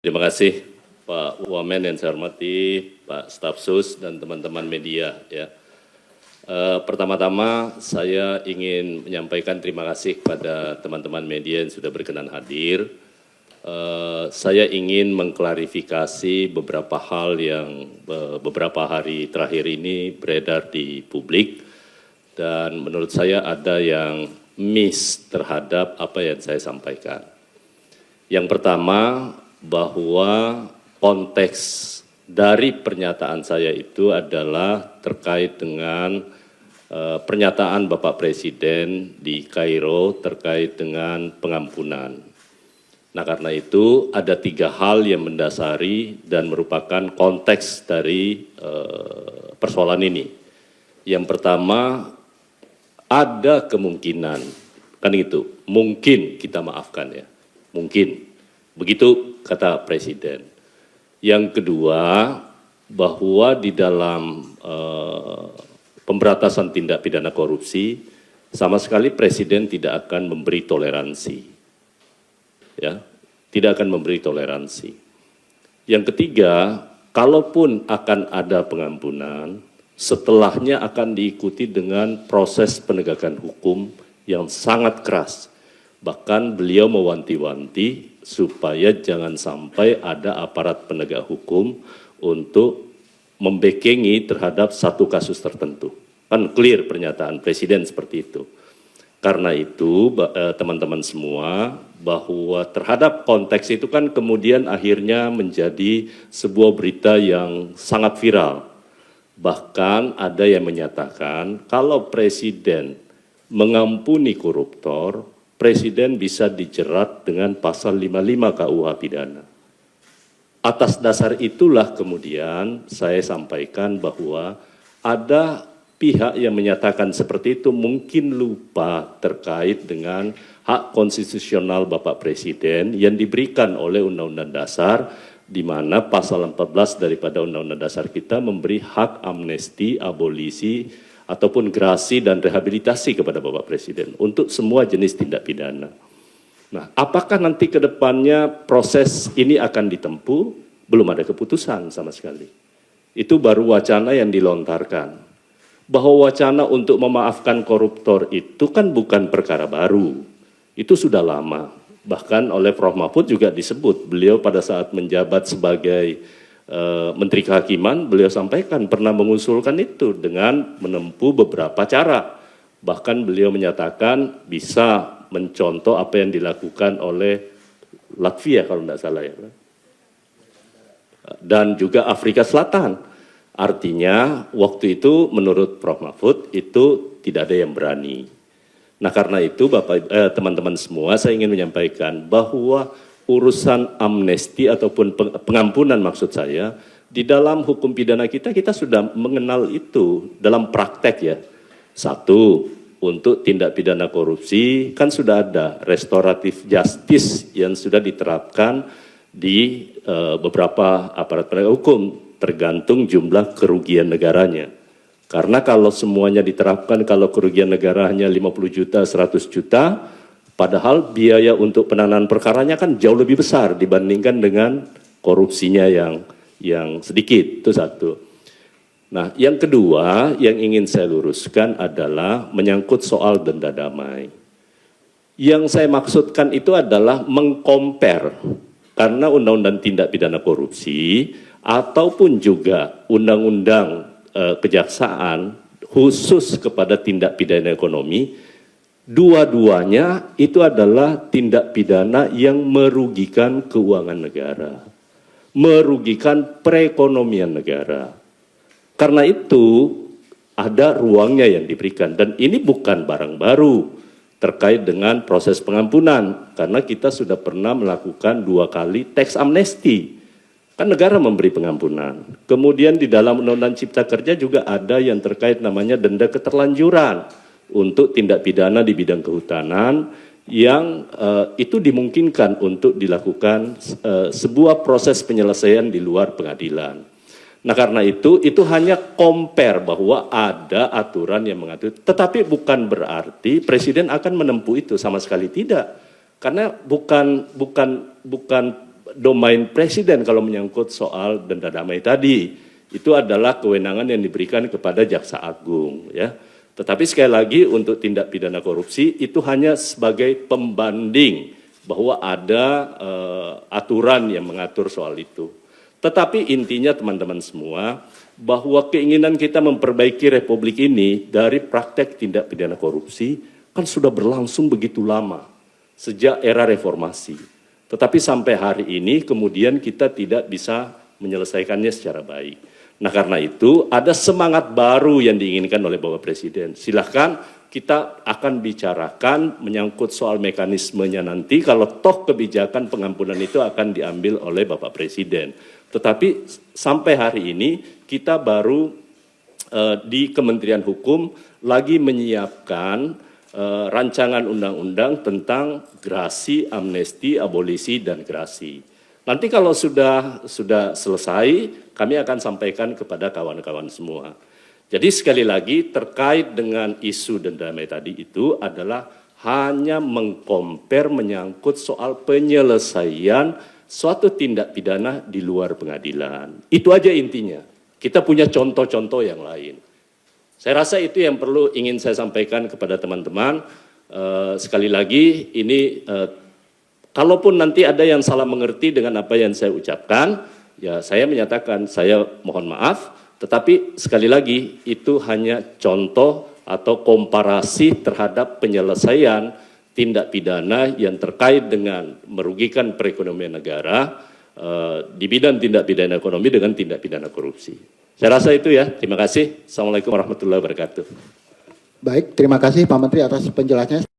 Terima kasih Pak Wamen yang saya hormati, Pak Staf Sus dan teman-teman media. Ya. Pertama-tama saya ingin menyampaikan terima kasih kepada teman-teman media yang sudah berkenan hadir. Saya ingin mengklarifikasi beberapa hal yang beberapa hari terakhir ini beredar di publik dan menurut saya ada yang miss terhadap apa yang saya sampaikan. Yang pertama, bahwa konteks dari pernyataan saya itu adalah terkait dengan pernyataan Bapak Presiden di Kairo terkait dengan pengampunan. Nah, karena itu ada 3 hal yang mendasari dan merupakan konteks dari persoalan ini. Yang pertama, ada kemungkinan, kan itu, mungkin kita maafkan ya, mungkin. Begitu kata Presiden. Yang kedua, bahwa di dalam pemberantasan tindak pidana korupsi, sama sekali Presiden tidak akan memberi toleransi. Ya, tidak akan memberi toleransi. Yang ketiga, kalaupun akan ada pengampunan, setelahnya akan diikuti dengan proses penegakan hukum yang sangat keras. Bahkan beliau mewanti-wanti supaya jangan sampai ada aparat penegak hukum untuk membekengi terhadap satu kasus tertentu. Kan clear pernyataan Presiden seperti itu. Karena itu teman-teman semua bahwa terhadap konteks itu kan kemudian akhirnya menjadi sebuah berita yang sangat viral. Bahkan ada yang menyatakan kalau Presiden mengampuni koruptor, Presiden bisa dijerat dengan pasal 55 KUH pidana. Atas dasar itulah kemudian saya sampaikan bahwa ada pihak yang menyatakan seperti itu mungkin lupa terkait dengan hak konstitusional Bapak Presiden yang diberikan oleh Undang-Undang Dasar, di mana pasal 14 daripada Undang-Undang Dasar kita memberi hak amnesti, abolisi, ataupun grasi dan rehabilitasi kepada Bapak Presiden untuk semua jenis tindak pidana. Nah, apakah nanti ke depannya proses ini akan ditempuh? Belum ada keputusan sama sekali. Itu baru wacana yang dilontarkan. Bahwa wacana untuk memaafkan koruptor itu kan bukan perkara baru. Itu sudah lama. Bahkan oleh Prof. Mahfud juga disebut, beliau pada saat menjabat sebagai Menteri Kehakiman, beliau sampaikan pernah mengusulkan itu dengan menempuh beberapa cara. Bahkan beliau menyatakan bisa mencontoh apa yang dilakukan oleh Latvia kalau tidak salah ya. Dan juga Afrika Selatan. Artinya waktu itu menurut Prof. Mahfud itu tidak ada yang berani. Nah karena itu teman-teman semua saya ingin menyampaikan bahwa urusan amnesti ataupun pengampunan maksud saya, di dalam hukum pidana kita sudah mengenal itu dalam praktek ya. Satu, untuk tindak pidana korupsi kan sudah ada restoratif justice yang sudah diterapkan di beberapa aparat penegak hukum, tergantung jumlah kerugian negaranya. Karena kalau semuanya diterapkan, kalau kerugian negaranya 50 juta, 100 juta, padahal biaya untuk penanganan perkaranya kan jauh lebih besar dibandingkan dengan korupsinya yang sedikit, itu satu. Nah, yang kedua yang ingin saya luruskan adalah menyangkut soal denda damai. Yang saya maksudkan itu adalah mengcompare, karena Undang-Undang Tindak Pidana Korupsi ataupun juga Undang-Undang Kejaksaan khusus kepada tindak pidana ekonomi, dua-duanya itu adalah tindak pidana yang merugikan keuangan negara, merugikan perekonomian negara. Karena itu ada ruangnya yang diberikan dan ini bukan barang baru terkait dengan proses pengampunan karena kita sudah pernah melakukan 2 kali tax amnesty. Kan negara memberi pengampunan. Kemudian di dalam Undang-Undang Cipta Kerja juga ada yang terkait namanya denda keterlanjuran untuk tindak pidana di bidang kehutanan yang itu dimungkinkan untuk dilakukan sebuah proses penyelesaian di luar pengadilan. Nah karena itu hanya compare bahwa ada aturan yang mengatur, tetapi bukan berarti Presiden akan menempuh itu, sama sekali tidak. Karena bukan domain presiden kalau menyangkut soal denda damai tadi. Itu adalah kewenangan yang diberikan kepada Jaksa Agung, ya. Tetapi sekali lagi untuk tindak pidana korupsi itu hanya sebagai pembanding bahwa ada aturan yang mengatur soal itu. Tetapi intinya teman-teman semua, bahwa keinginan kita memperbaiki Republik ini dari praktek tindak pidana korupsi kan sudah berlangsung begitu lama, sejak era reformasi. Tetapi sampai hari ini kemudian kita tidak bisa menyelesaikannya secara baik. Nah karena itu ada semangat baru yang diinginkan oleh Bapak Presiden. Silahkan kita akan bicarakan menyangkut soal mekanismenya nanti kalau toh kebijakan pengampunan itu akan diambil oleh Bapak Presiden. Tetapi sampai hari ini kita baru di Kementerian Hukum lagi menyiapkan rancangan undang-undang tentang grasi, amnesti, abolisi, dan grasi. Nanti kalau sudah selesai, kami akan sampaikan kepada kawan-kawan semua. Jadi sekali lagi terkait dengan isu denda damai tadi itu adalah hanya mengkompar menyangkut soal penyelesaian suatu tindak pidana di luar pengadilan. Itu aja intinya. Kita punya contoh-contoh yang lain. Saya rasa itu yang perlu ingin saya sampaikan kepada teman-teman. Sekali lagi ini kalaupun nanti ada yang salah mengerti dengan apa yang saya ucapkan, ya saya menyatakan saya mohon maaf, tetapi sekali lagi itu hanya contoh atau komparasi terhadap penyelesaian tindak pidana yang terkait dengan merugikan perekonomian negara di bidang tindak pidana ekonomi dengan tindak pidana korupsi. Saya rasa itu ya, terima kasih. Assalamualaikum warahmatullahi wabarakatuh. Baik, terima kasih Pak Menteri atas penjelasannya.